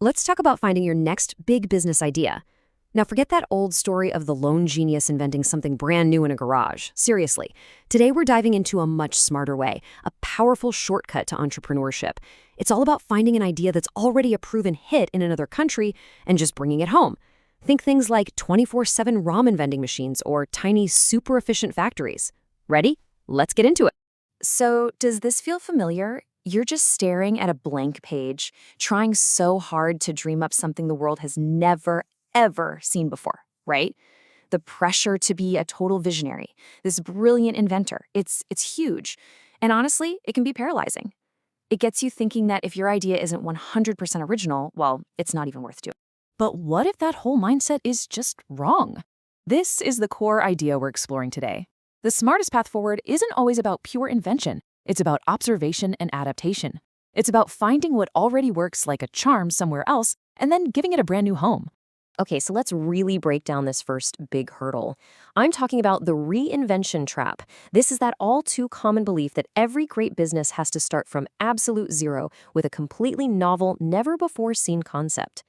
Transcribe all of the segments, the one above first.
Let's talk about finding your next big business idea. Now, forget that old story of the lone genius inventing something brand new in a garage. Seriously, today we're diving into a much smarter way, a powerful shortcut to entrepreneurship. It's all about finding an idea that's already a proven hit in another country and just bringing it home. Think things like 24/7 ramen vending machines or tiny, super efficient factories. Ready? Let's get into it. So, does this feel familiar? You're just staring at a blank page, trying so hard to dream up something the world has never, ever seen before, right? The pressure to be a total visionary, this brilliant inventor, it's huge. And honestly, it can be paralyzing. It gets you thinking that if your idea isn't 100% original, well, it's not even worth doing. But what if that whole mindset is just wrong? This is the core idea we're exploring today. The smartest path forward isn't always about pure invention. It's about observation and adaptation. It's about finding what already works like a charm somewhere else and then giving it a brand new home. Okay, so let's really break down this first big hurdle. I'm talking about the reinvention trap. This is that all too common belief that every great business has to start from absolute zero with a completely novel, never before seen concept.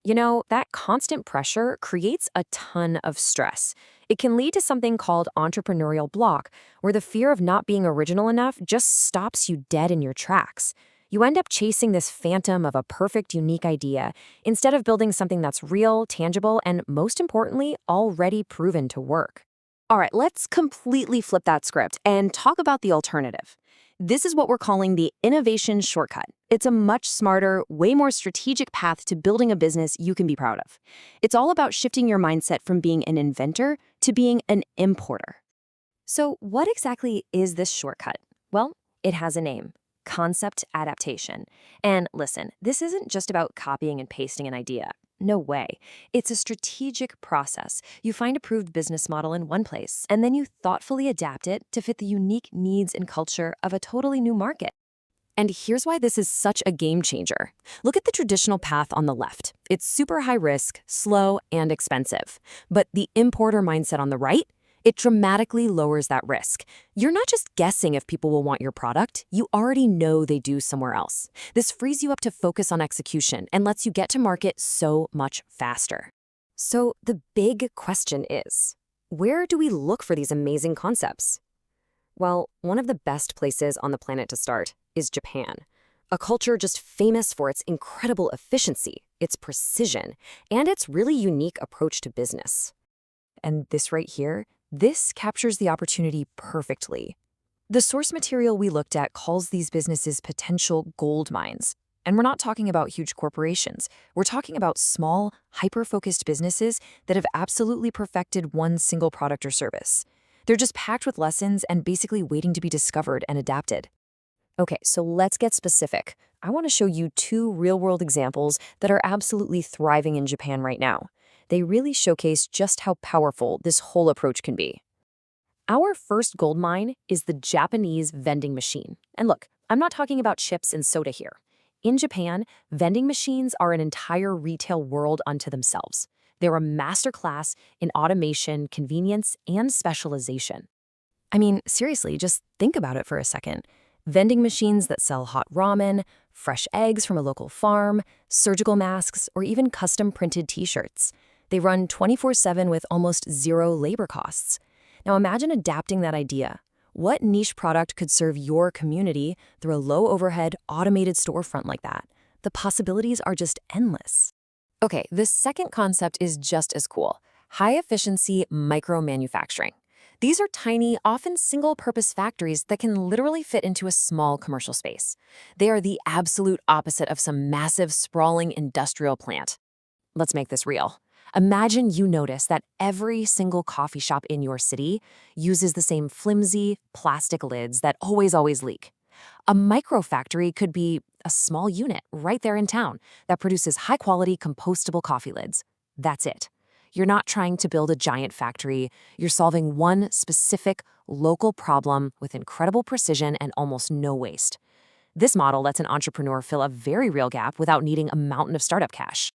You know, that constant pressure creates a ton of stress. It can lead to something called entrepreneurial block, where the fear of not being original enough just stops you dead in your tracks. You end up chasing this phantom of a perfect, unique idea instead of building something that's real, tangible, and most importantly, already proven to work. All right, let's completely flip that script and talk about the alternative. This is what we're calling the innovation shortcut. It's a much smarter, way more strategic path to building a business you can be proud of. It's all about shifting your mindset from being an inventor to being an importer. So, what exactly is this shortcut? Well, it has a name: concept adaptation. And listen, this isn't just about copying and pasting an idea. No way. It's a strategic process. You find a proved business model in one place, and then you thoughtfully adapt it to fit the unique needs and culture of a totally new market. And here's why this is such a game changer. Look at the traditional path on the left. It's super high risk, slow, and expensive. But the importer mindset on the right, it dramatically lowers that risk. You're not just guessing if people will want your product, you already know they do somewhere else. This frees you up to focus on execution and lets you get to market so much faster. So the big question is, where do we look for these amazing concepts? Well, one of the best places on the planet to start is Japan, a culture just famous for its incredible efficiency, its precision, and its really unique approach to business. And this right here, this captures the opportunity perfectly. The source material we looked at calls these businesses potential gold mines. And we're not talking about huge corporations. We're talking about small, hyper-focused businesses that have absolutely perfected one single product or service. They're just packed with lessons and basically waiting to be discovered and adapted. Okay, so let's get specific. I want to show you two real-world examples that are absolutely thriving in Japan right now. They really showcase just how powerful this whole approach can be. Our first gold mine is the Japanese vending machine. And look, I'm not talking about chips and soda here. In Japan, vending machines are an entire retail world unto themselves. They're a masterclass in automation, convenience, and specialization. I mean, seriously, just think about it for a second. Vending machines that sell hot ramen, fresh eggs from a local farm, surgical masks, or even custom-printed t-shirts. They run 24/7 with almost zero labor costs. Now imagine adapting that idea. What niche product could serve your community through a low-overhead, automated storefront like that? The possibilities are just endless. Okay, the second concept is just as cool: high-efficiency micro-manufacturing. These are tiny, often single-purpose factories that can literally fit into a small commercial space. They are the absolute opposite of some massive, sprawling industrial plant. Let's make this real. Imagine you notice that every single coffee shop in your city uses the same flimsy, plastic lids that always leak. A microfactory could be a small unit right there in town that produces high-quality, compostable coffee lids. That's it. You're not trying to build a giant factory. You're solving one specific, local problem with incredible precision and almost no waste. This model lets an entrepreneur fill a very real gap without needing a mountain of startup cash.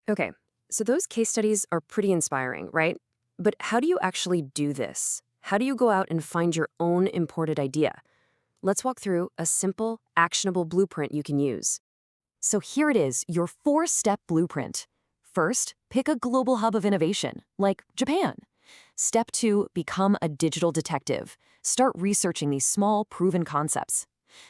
Okay, so those case studies are pretty inspiring, right? But how do you actually do this? How do you go out and find your own imported idea? Let's walk through a simple, actionable blueprint you can use. So here it is, your 4-step blueprint. First, pick a global hub of innovation, like Japan. Step 2, become a digital detective. Start researching these small, proven concepts.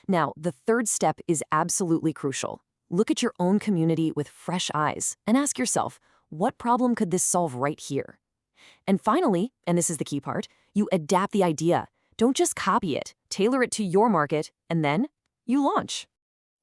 Now, the third step is absolutely crucial. Look at your own community with fresh eyes and ask yourself, what problem could this solve right here? And finally, and this is the key part, you adapt the idea. Don't just copy it, tailor it to your market, and then you launch.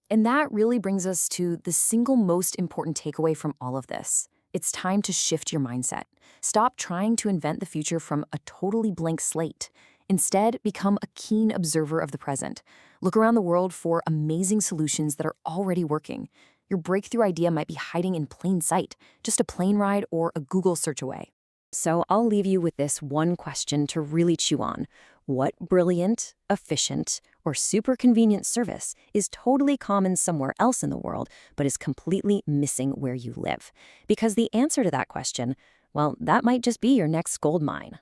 And that really brings us to the single most important takeaway from all of this. It's time to shift your mindset. Stop trying to invent the future from a totally blank slate. Instead, become a keen observer of the present. Look around the world for amazing solutions that are already working. Your breakthrough idea might be hiding in plain sight, just a plane ride or a Google search away. So I'll leave you with this one question to really chew on. What brilliant, efficient, or super convenient service is totally common somewhere else in the world, but is completely missing where you live? Because the answer to that question, well, that might just be your next gold mine.